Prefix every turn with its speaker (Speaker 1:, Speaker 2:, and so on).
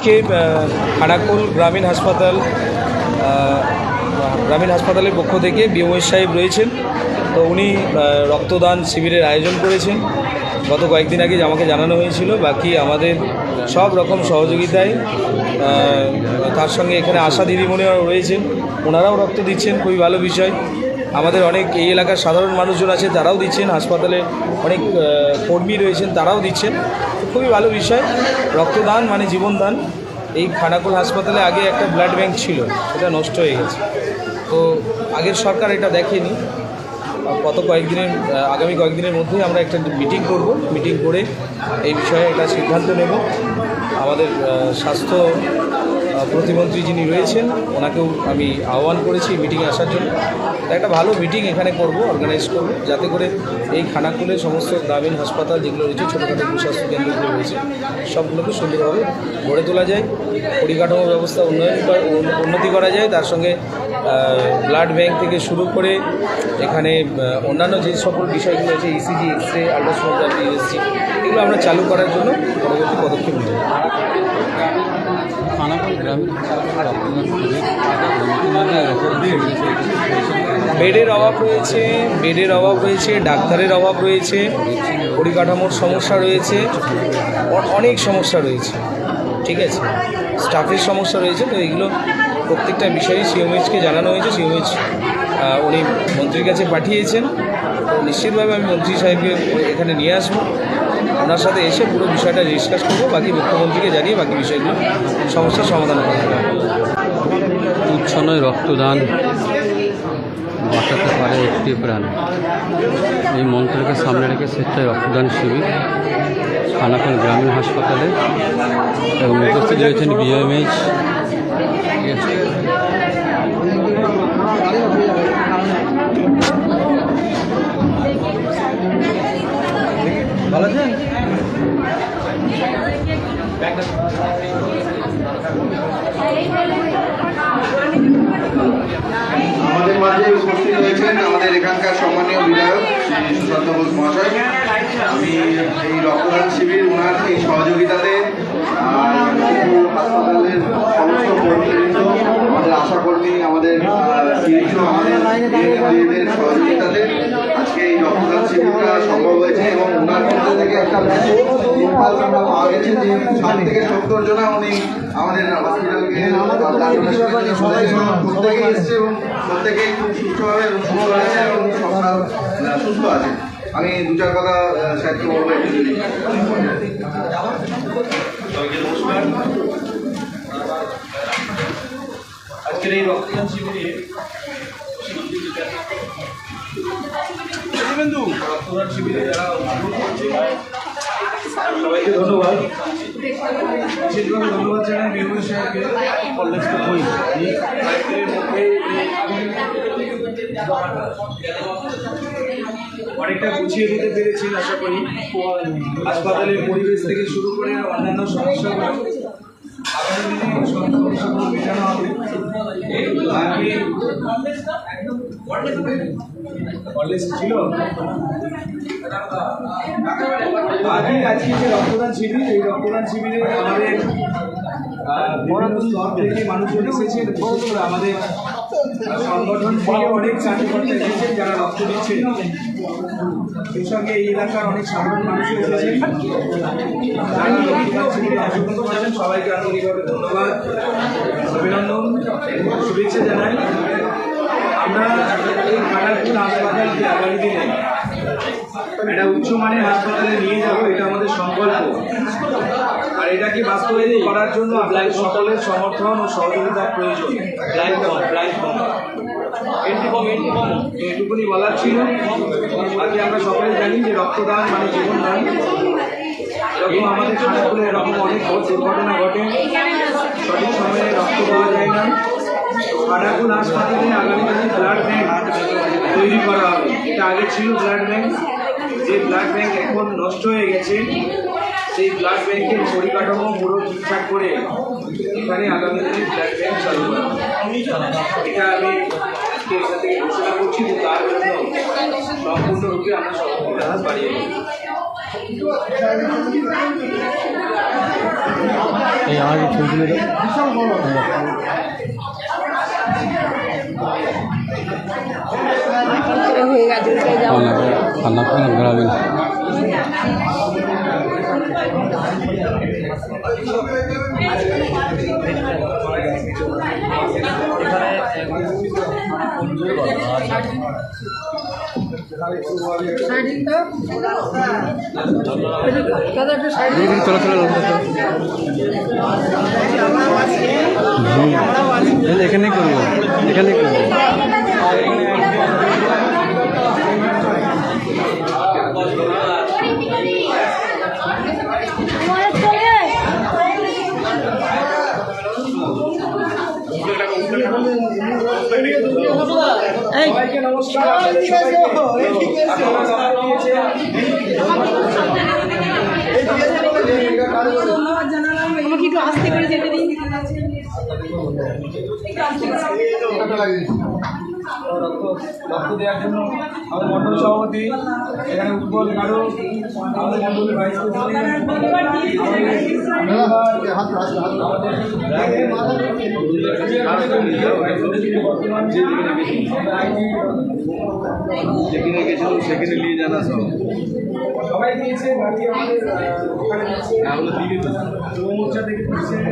Speaker 1: के খানাকুল গ্রামীণ হাসপাতালের পক্ষ থেকে বিএমএস সাহেব রয়েছেন। তো উনি রক্তদান শিবিরের আয়োজন করেছেন। গত কয়েকদিন আগে আমাকে জানানো হয়েছিল। বাকি আমাদের সব রকম সহযোগিতায় তার সঙ্গে এখানে আশা দিদিমণিরাও রয়েছেন, ওনারাও রক্ত দিচ্ছেন, খুবই ভালো বিষয়। আমাদের অনেক এই এলাকার সাধারণ মানুষজন আছে, তারাও দিচ্ছেন। হাসপাতালে অনেক কর্মী রয়েছেন, তারাও দিচ্ছেন। খুবই ভালো বিষয়। রক্তদান মানে জীবনদান। এই খানাকুল হাসপাতালে আগে একটা ব্লাড ব্যাংক ছিল, সেটা নষ্ট হয়ে গেছে। তো আগের সরকার এটা দেখেনি। আগামী কয়েকদিনের মধ্যেই আমরা একটা মিটিং করব। মিটিং করে এই বিষয়ে একটা সিদ্ধান্ত নেব। আমাদের স্বাস্থ্য প্রতিমন্ত্রী যিনি রয়েছেন, ওনাকেও আমি আহ্বান করেছি মিটিংয়ে আসার জন্য। একটা ভালো মিটিং এখানে অর্গানাইজ করব, যাতে করে এই খানাকুলে সমস্ত গ্রামীণ হাসপাতাল যেগুলো রয়েছে, ছোটোখাটো স্বাস্থ্য কেন্দ্রগুলো রয়েছে, সবগুলোকে সুন্দরভাবে গড়ে তোলা যায়, পরিকাঠামো ব্যবস্থা উন্নতি করা যায়। তার সঙ্গে ব্লাড ব্যাংক থেকে শুরু করে এখানে অন্যান্য যে সকল বিষয়গুলো আছে, ইসিজি, এক্সরে, আল্ট্রাসোনোগ্রাফি, ইউএসজি, এগুলো আমরা চালু করার জন্য পরবর্তী পদক্ষেপ নেব। বেডের অভাব রয়েছে, ডাক্তারের অভাব রয়েছে, পরিকাঠামোর সমস্যা রয়েছে, অনেক সমস্যা রয়েছে, ঠিক আছে, স্টাফের সমস্যা রয়েছে। তো এইগুলো প্রত্যেকটা বিষয়ে সিএমএইচকে জানানো হয়েছে। সিএমএইচ উনি মন্ত্রীর কাছে পাঠিয়েছেন। তো নিশ্চিতভাবে আমি মন্ত্রী সাহেবকে এখানে নিয়ে আসবো, ওনার সাথে এসে পুরো বিষয়টা ডিসকাস করবো, বাকি মুখ্যমন্ত্রীকে জানিয়ে বাকি বিষয়গুলো সমস্যার সমাধান করা হবে।
Speaker 2: উচ্ছন্নয় রক্তদান বাঁচাতে পারে একটি প্রাণ, এই মন্ত্রকে সামনে রেখে স্বেচ্ছায় রক্তদান শিবির খানাকুল গ্রামীণ হাসপাতালে, এবং উপস্থিত রয়েছেন বিএমএইচ, ভালো আছেন?
Speaker 3: আমাদের মাঝে উপস্থিত রয়েছেন আমাদের এখানকার সম্মানীয় বিধায়ক শ্রী সুশান্ত ঘোষ মহাশয়। আমি এই রক্তদান শিবির ওনার এই সহযোগিতাতে হাসপাতালের সমস্ত কর্মীবৃন্দ, আমাদের আশাকর্মী, আমাদের আমাদের সহযোগিতাতে আজকে এই রক্তদান শিবিরটা সম্ভব হয়েছে। এবং ওনার মধ্যে থেকে একটা পাওয়া গেছে যে 60 থেকে 70 জন উনি আমাদের হসপিটালকে প্রত্যেকেই এসছে এবং প্রত্যেকেই খুব সুস্থভাবে এবং সুস্থ আছে এবং সকাল সুস্থ আছে। আমি দু চার কথা স্যারকে বলবো।
Speaker 1: আজকের এই রক্তদান শিবিরে রক্তদান শিবিরে যারা সবাইকে ধন্যবাদ। বিশেষভাবে ধন্যবাদ জানাই বিএমএস সাহেবকে, কলেজকে বই অনেকটা গুছিয়ে দিতে পেরেছেন আশা করি। হাসপাতালের পরিবেশ থেকে শুরু করে অন্যান্য সমস্যাগুলো মেটানো হবে। কলেজ ছিল আজকে যে রক্তদান শিবির, এই রক্তদান শিবিরে আমাদের স্তর থেকে মানুষজন এসেছেন। বিশেষ করে আমাদের সংগঠন থেকে অনেক চাকরিকর্তা এসেছেন যারা রক্ত দিচ্ছেন। সেই সঙ্গে এই এলাকার অনেক সাধারণ মানুষও এসেছেন যারা রক্তদান শিবিরে অংশগ্রহণ করেছেন। সবাইকে আন্তরিকভাবে ধন্যবাদ, অভিনন্দন, শুভেচ্ছা জানাই। আমরা এই খানাকুল হাসপাতালকে আগামী দিনে একটা উচ্চমানের হাসপাতালে নিয়ে যাবো, এটা আমাদের সংকল্প। আর এটাকে বাস্তবায়িত করার জন্য আপনাদের সকলের সমর্থন ও সহযোগিতার প্রয়োজন। এইটুকুনি বলার ছিল। আজকে আমরা সকলে জানি যে রক্তদান মানে জীবনদান। এরকম আমাদের খানাকুলে এরকম অনেক দুর্ঘটনা ঘটে, সঠিক সময়ে রক্ত পাওয়া যায় না। খানাকুল হাসপাতালে আগামী দিনে ব্লাড ব্যাংক তৈরি করা হবে। এটা আগে ছিল ব্লাড ব্যাংক, যে ব্লাড ব্যাংক এখন নষ্ট হয়ে গেছে। সেই ব্লাড ব্যাংকের পরিকাঠামো পুরো ঠিকঠাক করে এখানে আগামী দিনে ব্লাড ব্যাংক চালু করা হবে। এটা আমি এখান থেকে ঘোষণা করছি, তার জন্য সম্পূর্ণরূপে আমরা সহযোগিতা বাড়িয়ে দেব।
Speaker 2: এই আমার ছবি তুলে দাও।
Speaker 4: হয়ে গেছে ওইটাই যাবো।
Speaker 2: খানাকুল গ্রামীণ চলো চলো এখানেই করবো এখানেই করবো।
Speaker 1: সবাইকে নমস্কার।
Speaker 4: আমাকে একটু আস্তে করে যেতে দিন।
Speaker 1: রক্ত দেওয়ার জন্য আমাদের মন্ডল সভাপতি এখানে উৎপল গারো, আমাদের মন্ডলের ভাইস
Speaker 3: যেখানে গেছিল সেখানে নিয়ে জানা সব
Speaker 1: সবাই দিয়েছে। বাকি আমাদের ওখানে যুব মোর্চা থেকে দিয়েছেন।